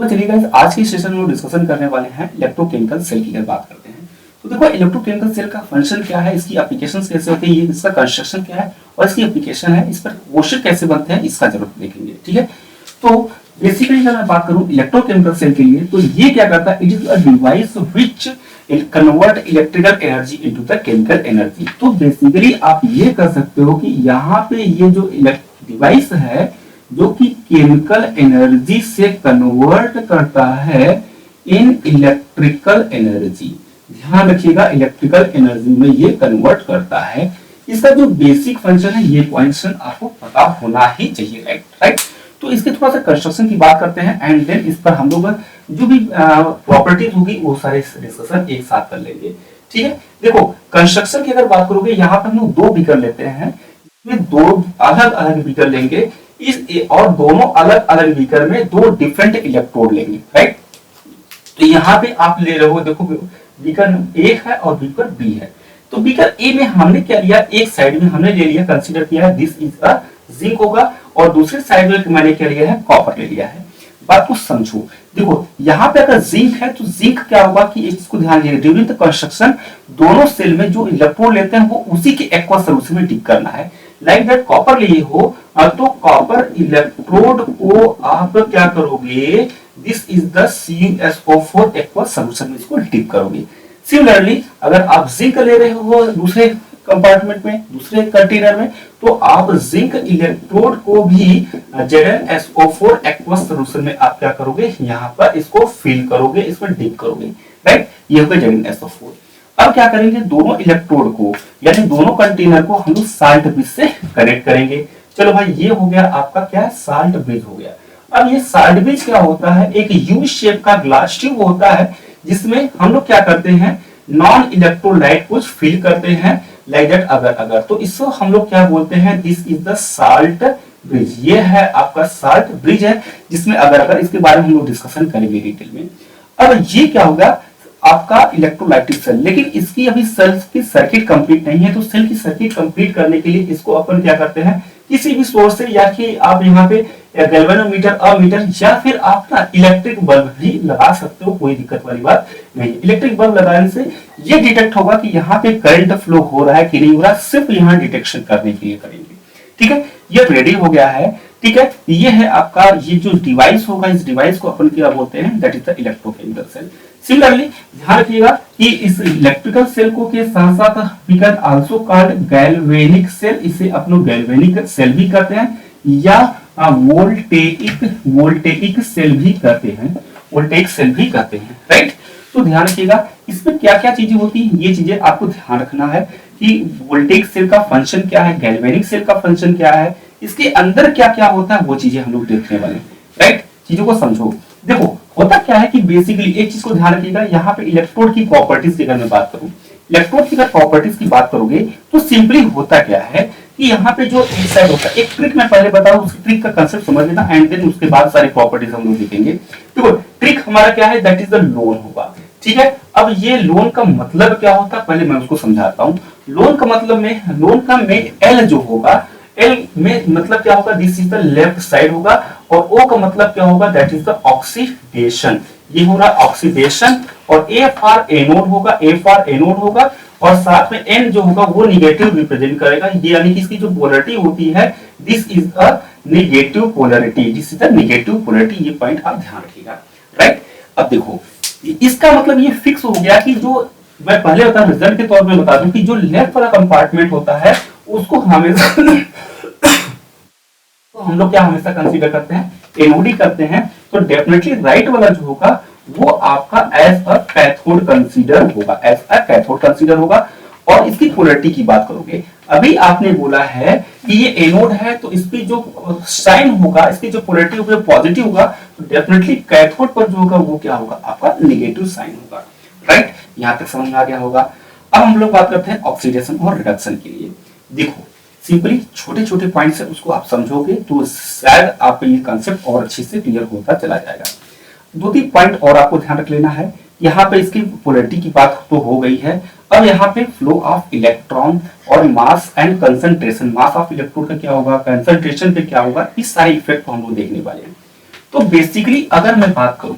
तो चलिए गाइस, आज के सेशन में डिस्कशन करने वाले हैं इलेक्ट्रोकेमिकल सेल की अगर बात करते हैं। तो देखो, इलेक्ट्रोकेमिकल सेल का फंक्शन क्या है, इसकी एप्लीकेशंस कैसे होती है, ये इसका कंस्ट्रक्शन क्या है और इसकी एप्लीकेशन है, इस पर क्वेश्चन कैसे बनते हैं, इसका जरूर देखेंगे। ठीक है, तो बेसिकली अगर मैं बात करूं इलेक्ट्रोकेमिकल सेल के लिए, तो ये क्या करता है, it is a device which convert electrical energy into the chemical energy. तो बेसिकली आप ये कर सकते हो कि यहाँ पे ये जो डिवाइस है जो कि केमिकल एनर्जी से कन्वर्ट करता है इन इलेक्ट्रिकल एनर्जी। ध्यान रखिएगा, इलेक्ट्रिकल एनर्जी में ये कन्वर्ट करता है। इसका जो बेसिक फंक्शन है, ये क्वेश्चन आपको पता होना ही चाहिए, राइट। तो इसके थोड़ा सा कंस्ट्रक्शन की बात करते हैं एंड देन इस पर हम लोग जो भी प्रॉपर्टीज होगी वो सारे डिस्कशन एक साथ कर लेंगे। ठीक है, देखो कंस्ट्रक्शन की अगर बात करोगे, यहाँ पर हम लोग दो बीकर लेते हैं, इसमें दो अलग अलग बीकर लेंगे और दोनों अलग अलग बीकर में दो डिफरेंट इलेक्ट्रोड लेंगे, राइट। तो यहाँ पे आप ले रहे हो, देखो बीकर ए है और बीकर बी है। तो बीकर ए में हमने क्या लिया, एक साइड में हमने ले लिया, कंसीडर किया है दिस इज अ जिंक होगा, और दूसरे साइड में मैंने क्या लिया है, कॉपर ले लिया है। बात को समझो, देखो यहाँ पे अगर जिंक है तो जिंक क्या होगा कि इसको ध्यान दीजिए, ड्यूरिंग द कंस्ट्रक्शन दोनों सेल में जो इलेक्ट्रोड लेते हैं वो उसी के एक्वा सॉल्यूशन में डिप करना है। लाइक दैट कॉपर लिए हो तो कॉपर इलेक्ट्रोड को आप क्या करोगे, this is the CuSO4 aqua solution में इसको डिप करोगे। सिमिलरली अगर आप जिंक ले रहे हो दूसरे कंपार्टमेंट में, दूसरे कंटेनर में, तो आप जिंक इलेक्ट्रोड को भी ZnSO4 एक्वा सॉल्यूशन में आप क्या करोगे, यहाँ पर इसको फिल करोगे, इसमें डिप करोगे, राइट। ये होगा ZnSO4। अब क्या करेंगे, दोनों इलेक्ट्रोड को यानी दोनों कंटेनर को हम लोग साल्ट ब्रिज से कनेक्ट करेंगे। चलो भाई, ये हो गया आपका क्या, साल्ट ब्रिज हो गया। अब ये साल्ट ब्रिज क्या होता है, एक यू शेप का ग्लास ट्यूब होता है जिसमें हम लोग क्या करते हैं, नॉन इलेक्ट्रोलाइट कुछ फिल करते हैं, लाइक दैट अगर तो इसको हम लोग क्या बोलते हैं, this is the salt bridge. ये है आपका साल्ट ब्रिज है, जिसमें अगर इसके बारे में हम लोग डिस्कशन करेंगे डिटेल में। अब ये क्या होगा, आपका इलेक्ट्रोलाइटिक सेल, लेकिन इसकी अभी सेल की सर्किट कंप्लीट नहीं है, तो सेल की सर्किट कंप्लीट करने के लिए इसको अपन क्या करते हैं, किसी भी सोर्स से, या कि आप यहाँ पे गैल्वेनोमीटर, अमीटर, या फिर आप ना इलेक्ट्रिक बल्ब भी लगा सकते हो, कोई दिक्कत वाली बात नहीं। इलेक्ट्रिक बल्ब लगाने से ये डिटेक्ट होगा कि यहाँ पे करंट फ्लो हो रहा है कि नहीं हो रहा, सिर्फ यहाँ डिटेक्शन करने के लिए करेंगे। ठीक है, ये रेडी हो गया है। ठीक है, ये है आपका ये जो डिवाइस होगा, इस डिवाइस को अपन क्या बोलते हैं, that is the electrochemical cell. Similarly ध्यान रखिएगा कि इस इलेक्ट्रिकल सेल को के साथ साथ we can also called galvanic cell, इसे अपन लोग गैल्वेनिक सेल भी कहते हैं, या वोल्टेइक सेल भी कहते हैं, वोल्टेइक सेल भी कहते हैं, राइट। तो ध्यान रखिएगा इसमें क्या क्या चीजें होती हैं, ये चीजें आपको ध्यान रखना है कि वोल्टेइक सेल का फंक्शन क्या है, गैल्वेनिक सेल का फंक्शन क्या है, इसके अंदर क्या क्या होता है, वो चीजें हम लोग देखने वाले हैं, राइट। चीजों को समझो। देखो होता क्या है कि बेसिकली एक चीज को ध्यान रखिएगा, यहाँ पे इलेक्ट्रोड की प्रॉपर्टीज की अगर मैं बात करूं, इलेक्ट्रोड की अगर प्रॉपर्टीज की बात करोगे तो सिंपली होता क्या है कि यहाँ पे जो एक साइड होता है, एक ट्रिक मैं पहले बताऊं, उस ट्रिक का कंसेप्ट समझ लेना एंड देन उसके बाद सारी प्रॉपर्टीज हम लोग देखेंगे। देखो ट्रिक हमारा क्या है, दैट इज द लोन होगा। ठीक है, अब ये लोन का मतलब क्या होता है, पहले मैं उसको समझाता हूँ। लोन का मतलब में, लोन का में एल जो होगा, एल में मतलब क्या होगा, this is the left side होगा, और ओ का मतलब क्या होगा, दैट इज द ऑक्सीडेशन। ये हो रहा ऑक्सीडेशन, और ए फॉर एनोड होगा, ए फॉर एनोड होगा, और साथ में एन जो होगा वो निगेटिव रिप्रेजेंट करेगा, ये यानी कि इसकी जो पोलैरिटी होती है, this is a negative polarity, this is the negative polarity. ये पॉइंट आप ध्यान रखिएगा, राइट। अब देखो इसका मतलब ये फिक्स हो गया कि जो मैं पहले बता रिजल्ट के तौर पे बता दूं कि जो लेफ्ट वाला कंपार्टमेंट होता है उसको हमेशा तो हम लोग क्या हमेशा कंसीडर करते हैं, एनोडी करते हैं। तो डेफिनेटली राइट वाला जो होगा वो आपका एज अ कैथोड कंसीडर होगा, एज अ कैथोड कंसीडर होगा। और इसकी पोलैरिटी की बात करोगे, अभी आपने बोला है कि ये एनोड है, तो इसकी जो साइन होगा, इसकी जो पोलैरिटी होगी पॉजिटिव होगा, तो डेफिनेटली कैथोड पर जो होगा वो क्या होगा, आपका नेगेटिव साइन होगा, राइट। यहां तक समझ में आ गया होगा। अब हम लोग बात करते हैं ऑक्सीडेशन और रिडक्शन के लिए। देखो सिंपली छोटे छोटे पॉइंट्स है, उसको आप समझोगे तो शायद आपको ये कंसेप्ट और अच्छे से क्लियर होता चला जाएगा। दो तीन पॉइंट और आपको ध्यान रख लेना है। यहाँ पे इसकी पोलैरिटी की बात तो हो गई है। अब यहाँ पे फ्लो ऑफ इलेक्ट्रॉन और mass and concentration, mass of electron का क्या होगा, कंसंट्रेशन पे क्या होगा, इस सारे इफेक्ट को हम लोग देखने वाले हैं। तो बेसिकली अगर मैं बात करूं,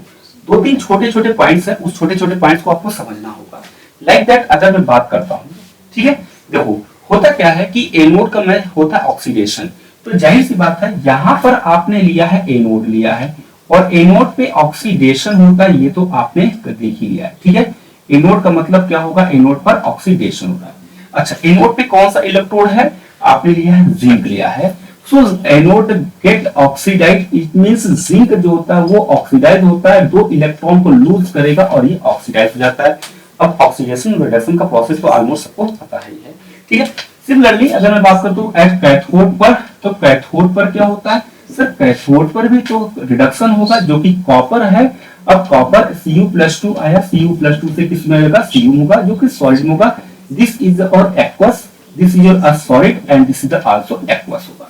दो तीन छोटे छोटे पॉइंट्स हैं, उस छोटे छोटे पॉइंट्स को आपको समझना होगा। लाइक दैट अगर मैं बात करता हूं, ठीक है, देखो होता क्या है कि एनोड का में होता है ऑक्सीडेशन। तो जाहिर सी बात है यहां पर आपने लिया है एनोड लिया है और एनोड पे ऑक्सीडेशन होता है, ये तो आपने देख ही लिया है, ठीक है। एनोड का मतलब क्या होगा, एनोड पर ऑक्सीडेशन होता है। अच्छा, एनोड पे कौन सा इलेक्ट्रोड है, आपने लिया है जिंक लिया है। So anode get oxidize, it means zinc जो होता है वो ऑक्सीडाइज होता है, दो इलेक्ट्रॉन को लूज करेगा और ये ऑक्सीडाइज हो जाता है। अब ऑक्सीडेशन रिडक्शन का प्रोसेस तो ऑलमोस्ट सबको पता ही है, ठीक है। सिमिलरली अगर मैं बात करता हूँ एट कैथोड पर, तो कैथोड पर क्या होता है सर, कैथोड पर भी तो रिडक्शन होगा जो कि कॉपर है। अब कॉपर Cu+2 आया, Cu+2 से किस में आएगा, Cu होगा जो कि सॉलिड में होगा। दिस इज और aqueous, this is your solid and this is also aqueous होगा।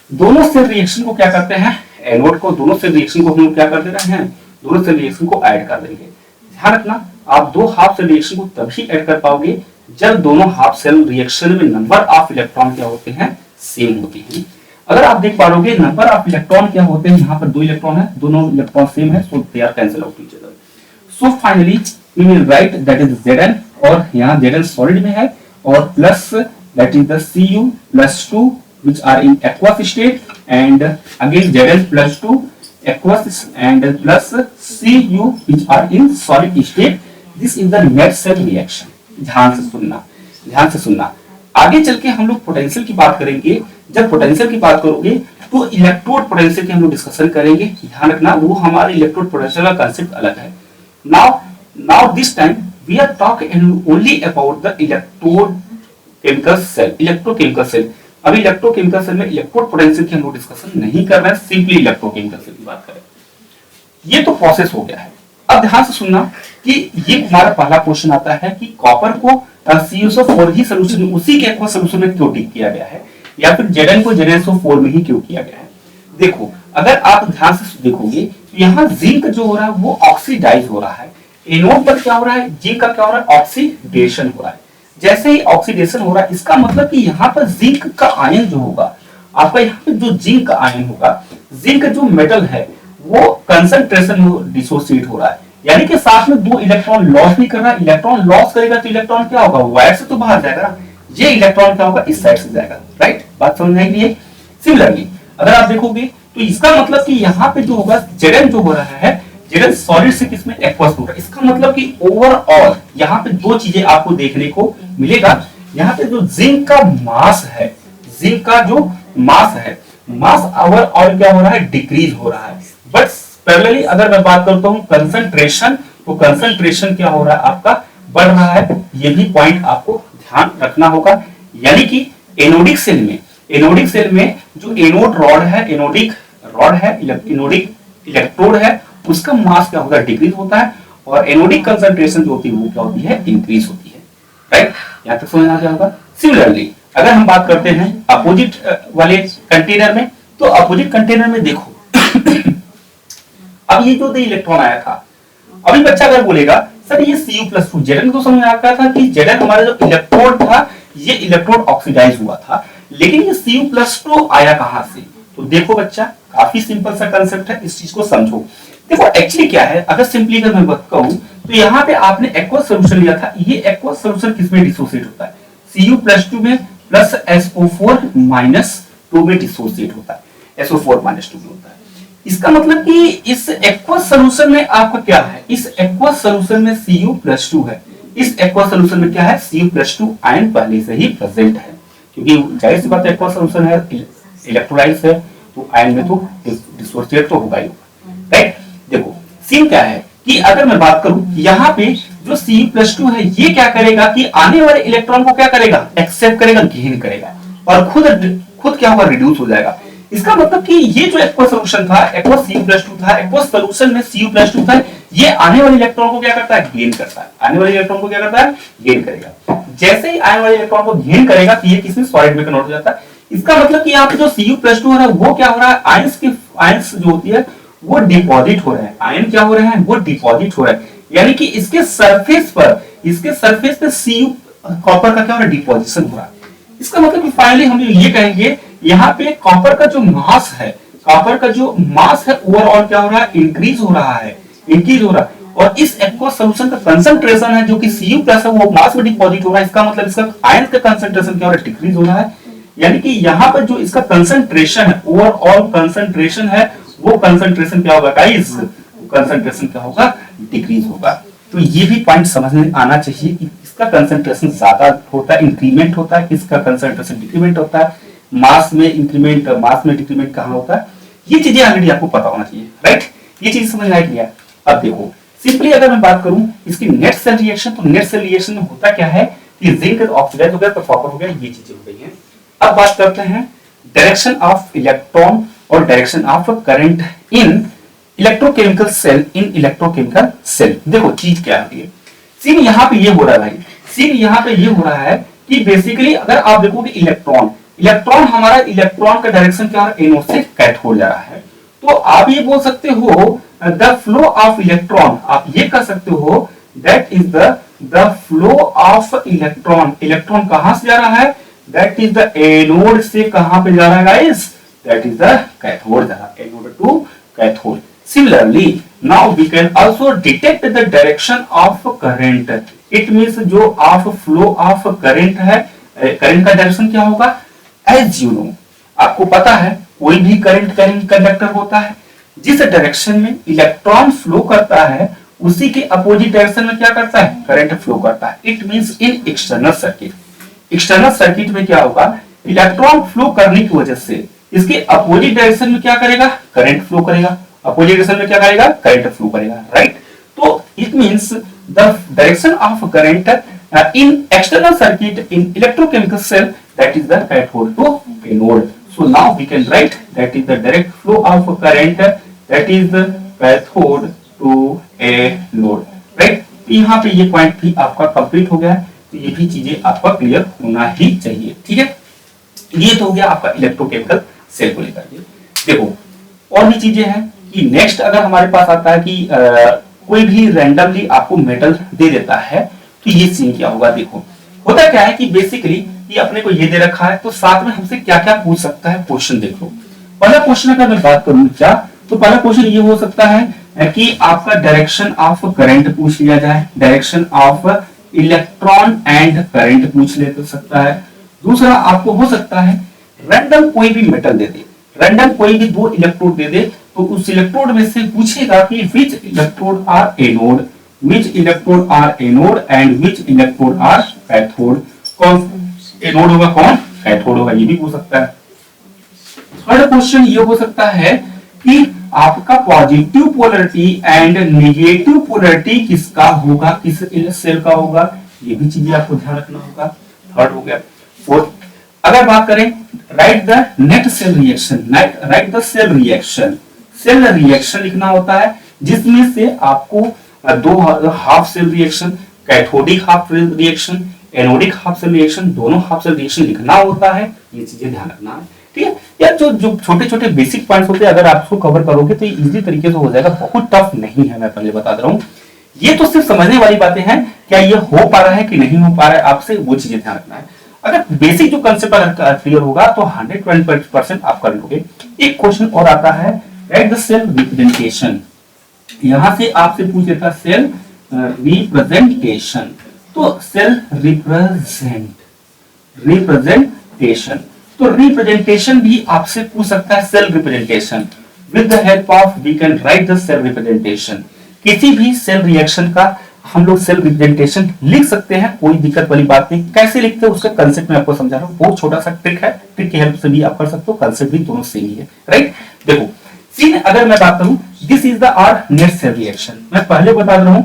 दोनों से रिएक्शन को क्या करते हैं, एनोड को, दोनों से रिएक्शन को हम क्या कर दे रहे हैं, दोनों से रिएक्शन को ऐड कर देंगे। ध्यान रखना आप दो हाफ सेल रिएक्शन को तभी ऐड कर पाओगे जब दोनों हाफ सेल रिएक्शन में नंबर ऑफ इलेक्ट्रॉन क्या होते हैं, सेम होते हैं। अगर आप देख पाओगे नंबर ऑफ इलेक्ट्रॉन क्या होते हैं, यहाँ पर दो इलेक्ट्रॉन है, दोनों इलेक्ट्रॉन सेम है, so they are cancel out each other. So finally we will write that is Zn, और यहाँ Zn सॉलिड में है और plus that is the Cu+2 which are in aqueous state and again Zn+2 aqueous and plus Cu which are in solid state. This is the net cell reaction. ध्यान से सुनना। आगे चल के हम लोग पोटेंशियल की बात करेंगे। जब पोटेंशियल की बात करोगे तो इलेक्ट्रोड पोटेंशियल की हम लोग डिस्कशन करेंगे। ध्यान रखना वो हमारे इलेक्ट्रोड पोटेंशियल का कांसेप्ट अलग है। Now this time we are talking only about the electrochemical cell, electrochemical cell. अभी इलेक्ट्रोकेमिकल सेल में इलेक्ट्रोड पोटेंशियल की हम लोग डिस्कशन नहीं कर रहे हैं, सिंपली इलेक्ट्रोकेमिकल सेल की बात करें। ये तो प्रोसेस हो गया है। अब ध्यान से सुनना कि ये हमारा पहला क्वेश्चन आता है कि कॉपर को CuSO4 ही सॉल्यूशन उसी के एक्वस सॉल्यूशन में क्यों डिप किया गया है, या फिर Zn को ZnSO4 में ही क्यों किया गया है। देखो अगर आप ध्यान से देखोगे तो यहाँ जिंक जो हो रहा है वो ऑक्सीडाइज हो रहा है, एनोड पर क्या हो रहा है, जिंक का क्या हो रहा है, ऑक्सीडेशन हो रहा है। जैसे ही ऑक्सीडेशन हो रहा है इसका मतलब कि यहाँ पर जिंक का आयन जो होगा, आपका यहाँ पे जो जिंक का आयन होगा, जिंक जो मेटल है वो कंसंट्रेशन में डिसोसिएट हो रहा है, यानी कि साथ में दो इलेक्ट्रॉन लॉस नहीं कर रहा है। इलेक्ट्रॉन लॉस करेगा तो इलेक्ट्रॉन क्या होगा, वायर से तो बाहर जाएगा, ये इलेक्ट्रॉन क्या होगा, इस साइड से जाएगा, राइट। बात समझ में आई है। सिमिलरली अगर आप देखोगे तो इसका मतलब कि यहाँ पे जो होगा Zn जो हो रहा है, Zn सॉलिड से किसमें, एक्वस होगा। इसका मतलब कि ओवरऑल यहाँ पे दो चीजें आपको देखने को मिलेगा। यहाँ पे जो जिंक का मास है, जिंक का जो मास है, मास ओवरऑल क्या हो रहा है, डिक्रीज हो रहा है। बट पैरेलली अगर मैं बात करता हूँ कंसंट्रेशन, तो कंसंट्रेशन क्या हो रहा है, आपका बढ़ रहा है। ये भी पॉइंट आपको ध्यान रखना होगा। यानी कि एनोडिक सेल में जो एनोड रॉड है, एनोडिक इलेक्ट्रोड है, उसका मास क्या होता है, डिक्रीज होता है, और एनोडिक कंसंट्रेशन जो होती है वो क्या होती है, इंक्रीज होती है, राइट। यहां तक समझ आ गया होगा। सिमिलरली अगर हम बात करते हैं अपोजिट वाले कंटेनर में, तो अपोजिट कंटेनर में देखो अब ये जो इलेक्ट्रॉन आया था, अभी बच्चा अगर बोलेगा सर ये Cu+2, Zn तो समझ आ गया था कि Zn हमारा जो इलेक्ट्रोड था ये इलेक्ट्रोड ऑक्सीडाइज हुआ था, लेकिन ये Cu+2 आया कहां से। तो देखो बच्चा काफी सिंपल सा कंसेप्ट है, इस चीज को समझो। देखो एक्चुअली क्या है, अगर सिंपली अगर मैं बात कहूं तो यहाँ पे आपने एक्वस सॉल्यूशन लिया था, ये एक्वस सॉल्यूशन किसमें डिसोसिएट होता है, Cu+2 में प्लस SO4-2 में डिसोसिएट होता है, SO4-2 में होता है। इसका मतलब कि इस एक्वस सॉल्यूशन में आपका क्या है, इस एक्वस सॉल्यूशन में Cu+2 है, इस एक्वस सॉल्यूशन में क्या है, Cu+2 आयन पहले से ही प्रेजेंट है, क्योंकि जाहिर सी बात है एक्वस सॉल्यूशन है, इलेक्ट्रोलाइट है, तो आयन में तो डिसोसिएट तो होगा ही होगा, राइट। देखो सीन क्या है कि अगर मैं बात करूं यहाँ पे जो Cu+2 है ये क्या करेगा कि आने वाले इलेक्ट्रॉन को क्या करेगा, एक्सेप्ट करेगा, गेन करेगा, और खुद क्या होगा, रिड्यूस हो जाएगा। इसका मतलब कि ये जो एक्वस सॉल्यूशन था, एक्वस Cu+2 था, एक्वस सॉल्यूशन में Cu+2 था, ये आने वाले इलेक्ट्रॉन को क्या करता है, गेन करता है, आने वाले इलेक्ट्रॉन को क्या करता है, गेन करेगा। जैसे ही आने वाले इलेक्ट्रॉन को गेन करेगा तो ये किसमें, सॉलिड में कन्वर्ट हो जाता है। इसका मतलब कि यहाँ पे जो Cu+2 हो रहा है वो क्या हो रहा है, आयंस जो होती है वो डिपॉजिट हो रहे हैं, आयन क्या हो रहे हैं, वो डिपॉजिट हो रहे हैं, यानी कि इसके सरफेस पे Cu कॉपर का क्या हो रहा है, डिपोजिशन हो रहा है। इसका मतलब कि फाइनली हम ये कहेंगे यहाँ पे कॉपर का जो मास है, कॉपर का जो मास है ओवरऑल क्या हो रहा है, इंक्रीज हो रहा है, इंक्रीज हो रहा है। और इस एक्वस सॉल्यूशन का कंसंट्रेशन है जो कि Cu+ है वो मास में डिपॉजिट हो रहा है, इसका मतलब इसका आयन का कंसंट्रेशन क्या हो रहा है, डिक्रीज हो रहा है। यानी कि यहाँ पर जो इसका कंसंट्रेशन है, ओवरऑल कंसंट्रेशन है, वो कंसंट्रेशन क्या होगा गाइस, कंसंट्रेशन क्या होगा, डिक्रीज होगा। तो ये भी पॉइंट समझ में आना चाहिए कि इसका कंसंट्रेशन ज्यादा होता है, इंक्रीमेंट होता है, किसका कंसंट्रेशन डिक्रीमेंट होता है, मास में इंक्रीमेंट, मास में डिक्रीमेंट कहाँ होता है, ये चीजें ऑलरेडी आपको पता होना चाहिए, राइट। ये चीज समझ में आ गया। अब देखो सिंपली अगर मैं बात करूं इसकी नेट सेल रिएक्शन, तो नेट सेल रिएक्शन में होता क्या है कि जिंक ऑक्सीडाइज हो गया तो कॉपर हो गया, ये चीजें हो गई हैं। अब बात करते हैं डायरेक्शन ऑफ इलेक्ट्रॉन और direction of current in electrochemical cell, in electrochemical cell. देखो चीज क्या है, सीन यहाँ पे ये हो रहा है भाई, सीन यहाँ पे ये हो रहा है कि बेसिकली अगर आप देखोगे इलेक्ट्रॉन, इलेक्ट्रॉन हमारा इलेक्ट्रॉन का डायरेक्शन क्या हो रहा है, एनोड से कैथोड जा रहा है। तो आप ये बोल सकते हो द फ्लो ऑफ इलेक्ट्रॉन, आप ये कह सकते हो that is the flow of electron, electron कहां से जा रहा है, दैट इज द एनोड से कहां पे जा रहा है guys, that is the cathode जा रहा है, anode to cathode. Similarly, now we can also detect the direction of current. It means जो of flow of current है, करंट का डायरेक्शन क्या होगा, as you know, आपको पता है कोई भी करंट कंडक्टर होता है, जिस डायरेक्शन में इलेक्ट्रॉन फ्लो करता है उसी के अपोजिट डायरेक्शन में क्या करता है, करंट फ्लो करता है। It means in external circuit, external circuit में क्या होगा, इलेक्ट्रॉन फ्लो करने की वजह से इसके अपोजिट डायरेक्शन में क्या करेगा, करंट फ्लो करेगा, अपोजिट डायरेक्शन में क्या करेगा, करंट फ्लो करेगा, राइट। तो it means the direction of current in external circuit in electrochemical cell, that is the cathode to anode. So now we can write that is the direct flow of current, that is the cathode to anode, right। तो यहाँ पे ये point भी आपका complete हो गया है, तो ये भी चीजें आपका क्लियर होना ही चाहिए, ठीक है। ये तो हो गया आपका इलेक्ट्रोकेमिकल सेल को लेकर के। देखो और भी चीजें हैं कि नेक्स्ट अगर हमारे पास आता है कि कोई भी रैंडमली आपको मेटल दे देता है, तो ये सीन क्या होगा। देखो होता क्या है कि बेसिकली ये अपने को ये दे रखा है, तो साथ में हमसे क्या क्या पूछ सकता है, क्वेश्चन देख लो। पहला क्वेश्चन अगर मैं बात करूं क्या, तो पहला क्वेश्चन ये हो सकता है कि आपका डायरेक्शन ऑफ करंट पूछ लिया जाए, direction of electron and current पूछ ले सकता है। दूसरा आपको हो सकता है रैंडम कोई भी मेटल दे दे, रैंडम कोई भी 2 इलेक्ट्रोड दे दे, तो उस इलेक्ट्रोड में से पूछेगा कि which electrode are anode, which electrode are anode and which electrode are cathode. कौन एनोड होगा, कौन कैथोड होगा, ये भी पूछ सकता है। थर्ड क्वेश्चन ये हो सकता है कि आपका positive polarity and negative polarity किसका होगा, किस सेल का होगा, ये भी चीजें आपको ध्यान रखना होगा। थर्ड हो गया। फोर्थ अगर बात करें write the net cell reaction, write the cell reaction, cell reaction लिखना होता है जिसमें से आपको 2 half cell reaction, cathodic half reaction, anodic half cell reaction, दोनों हाफ सेल रिएक्शन लिखना होता है। ये चीजें ध्यान रखना है, ठीक है। यार जो छोटे छोटे बेसिक पॉइंट्स होते हैं अगर आप उसको कवर करोगे तो इजीली तरीके से हो जाएगा, बहुत टफ नहीं है, मैं पहले बता दे रहा हूँ। ये तो सिर्फ समझने वाली बातें हैं, क्या ये हो पा रहा है कि नहीं हो पा रहा है आपसे, वो चीजें ध्यान रखना है। अगर बेसिक जो कंसेप्ट अगर क्लियर होगा तो 120% आप कर लोगे। एक क्वेश्चन और आता है राइट द सेल रिप्रेजेंटेशन, यहां से आपसे पूछ लेता सेल रिप्रेजेंटेशन, तो सेल रिप्रेजेंटेशन, तो रिप्रेजेंटेशन भी आपसे पूछ सकता है। Cell representation with the help of we can write the cell representation, किसी भी सेल रिएक्शन का हम लोग सेल रिप्रेजेंटेशन लिख सकते हैं, कोई दिक्कत वाली बात नहीं। कैसे लिखते हैं उसका कंसेप्ट मैं आपको समझा रहा हूँ, बहुत छोटा सा ट्रिक है, ट्रिक की हेल्प से भी आप कर सकते हो, कंसेप्ट भी दोनों सेम ही है, राइट। देखो सीन अगर मैं बात करूं, this is the our net cell reaction, मैं पहले बता रहा हूं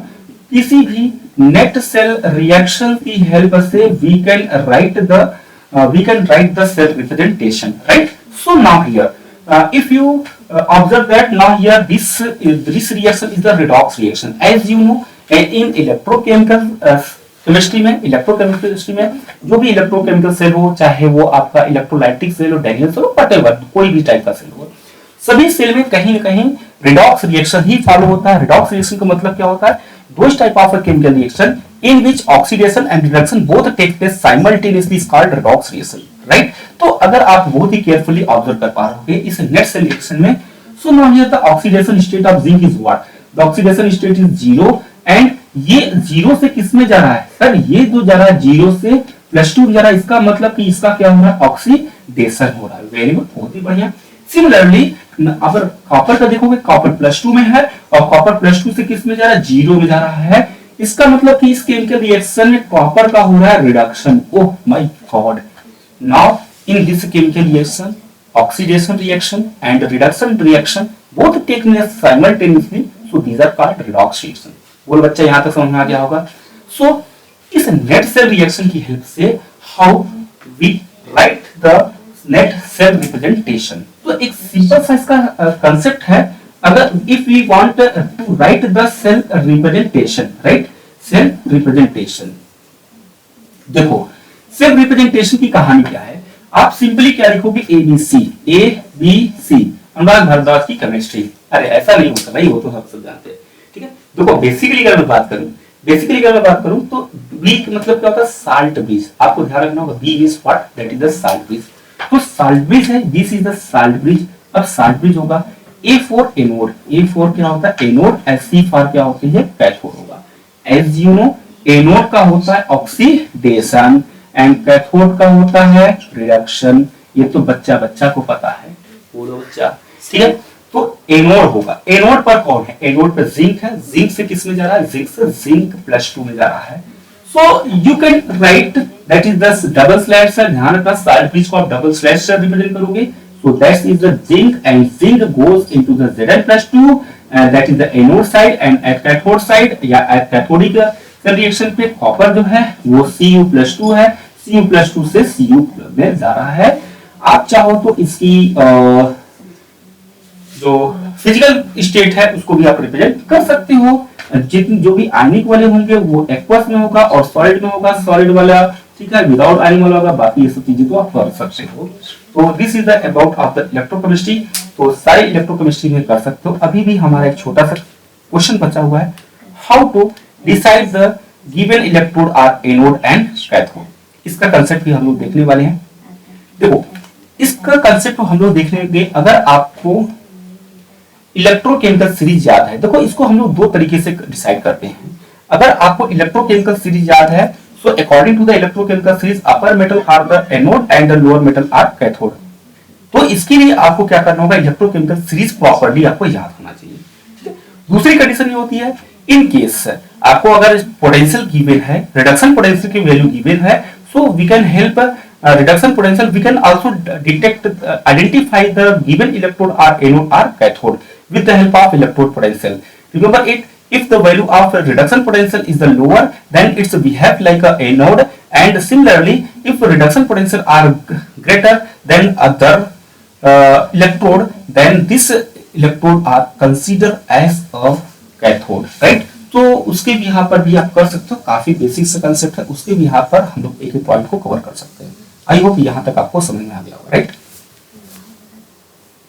किसी भी नेट सेल रिएक्शन की हेल्प से we can write the cell representation, right. So now here if you observe that now here this reaction is the redox reaction, as you know in electrochemical chemistry में, electrochemical chemistry में जो भी electrochemical cell हो, चाहे वो आपका electrolytic cell हो, Daniel cell हो, व्हाटएवर कोई भी टाइप का सेल हो, सभी सेल में कहीं न कहीं रिडॉक्स रिएक्शन ही फॉलो होता है। रिडॉक्स रिएक्शन का मतलब क्या होता है, those type of a chemical reaction in which oxidation and reduction both take place simultaneously is called redox reaction, right. तो अगर आप बहुत ही केयरफुली ऑब्जर्व कर पा रहे हो इस नेट सेल रिएक्शन में, सो now here the oxidation state of zinc is what, the oxidation state is 0 and ये 0 से किस में जा रहा है सर, ये जो जा रहा है 0 से +2 में जा रहा है, इसका मतलब कि इसका क्या हो रहा है, ऑक्सीडेशन हो रहा है। वेरी गुड, बहुत ही बढ़िया। सिमिलरली अगर कॉपर का देखोगे, कॉपर +2 में है और कॉपर +2 से किस में जा रहा है, 0 में जा रहा है, इसका मतलब कि इस केमिकल रिएक्शन में कॉपर का हो रहा है reduction. Oh my God, now in this chemical reaction oxidation reaction and reduction reaction both take place simultaneously, so these are called redox reaction। बोल बच्चा यहां तक समझ में आ गया होगा। सो इस नेट सेल रिएक्शन की हेल्प से how we write the net cell representation, तो एक सिंपल सा इसका कंसेप्ट है। अगर if we want to write the cell representation, write cell representation, देखो सेल रिप्रेजेंटेशन की कहानी क्या है, आप सिंपली क्या लिखोगे, ABC अनुराग भारद्वाज की केमिस्ट्री। अरे ऐसा नहीं होता भाई, वो तो हम सब जानते हैं, ठीक है। देखो बेसिकली अगर मैं बात करूं तो बी मतलब क्या होता है, साल्ट ब्रिज। आपको ध्यान रखना होगा, B is what, that is the salt bridge. तो साल्ट ब्रिज है, this is the salt bridge. अब साल्ट ब्रिज होगा A for anode, A for क्या होता है एनोड, C फॉर क्या होती है कैथोड होगा। एज यू नो एनोड का होता है ऑक्सीडेशन एंड कैथोड का होता है रिडक्शन। ये तो बच्चा को पता है, बोलो बच्चा, ठीक है। तो एनोड होगा, एनोड पर कौन है, एनोड पर जिंक है, जिंक से किस में जा रहा है, जिंक से जिंक +2 में जा रहा है। So you can write that is the double slash से, ध्यान रखना साल्ट ब्रिज को आप डबल स्लैश से रिप्रेजेंट करोगे। So that is the zinc and zinc goes into the Zn+2 that is the anode side and at cathode side या eight cathodic reaction पे copper जो है वो Cu+2 है, Cu+2 से Cu में जा रहा है। आप चाहो तो इसकी जो फिजिकल स्टेट है उसको भी आप रिप्रेजेंट कर सकते हो। जितने जो भी आयनिक वाले होंगे वो एक्वस में होगा और सॉलिड में होगा, सॉलिड वाला ठीक है विदाउट आयनिक वाला होगा, बाकी ये सब चीजें तो आप कर सकते हो। तो this is the about of the electrochemistry. तो सारी इलेक्ट्रोकेमिस्ट्री में कर सकते हो। अभी भी हमारा एक छोटा सा क्वेश्चन बचा हुआ है, how to decide the given electrode are anode and cathode. इसका कंसेप्ट भी हम लोग देखने वाले हैं। देखो इसका कंसेप्ट हम लोग देखेंगे। अगर आपको इलेक्ट्रोकेमिकल सीरीज याद है, देखो इसको हम लोग दो तरीके से डिसाइड करते हैं। अगर आपको इलेक्ट्रोकेमिकल सीरीज याद है, so according to the electrochemical series upper metal are the anode and the lower metal are cathode. तो इसके लिए आपको क्या करना होगा, इलेक्ट्रोकेमिकल सीरीज प्रॉपर्ली आपको याद होना चाहिए। दूसरी कंडीशन ये होती है, इन केस आपको अगर पोटेंशियल गिवन है, रिडक्शन पोटेंशियल की वैल्यू गिवन है, so we can help reduction potential, we can also detect identify the given electrode or anode or cathode with the help of electrode potential. Remember it, if the value of reduction potential is the lower, then it's behave like a anode, and similarly if reduction potential are greater than other electrode, then this electrode are considered as a cathode, right? तो उसके भी यहाँ पर भी आप कर सकते हो, काफी बेसिक सा कंसेप्ट है, उसके भी यहाँ पर हम लोग एक पॉइंट को कवर कर सकते हैं। आई होप यहाँ तक आपको समझ में आ गया होगा, राइट।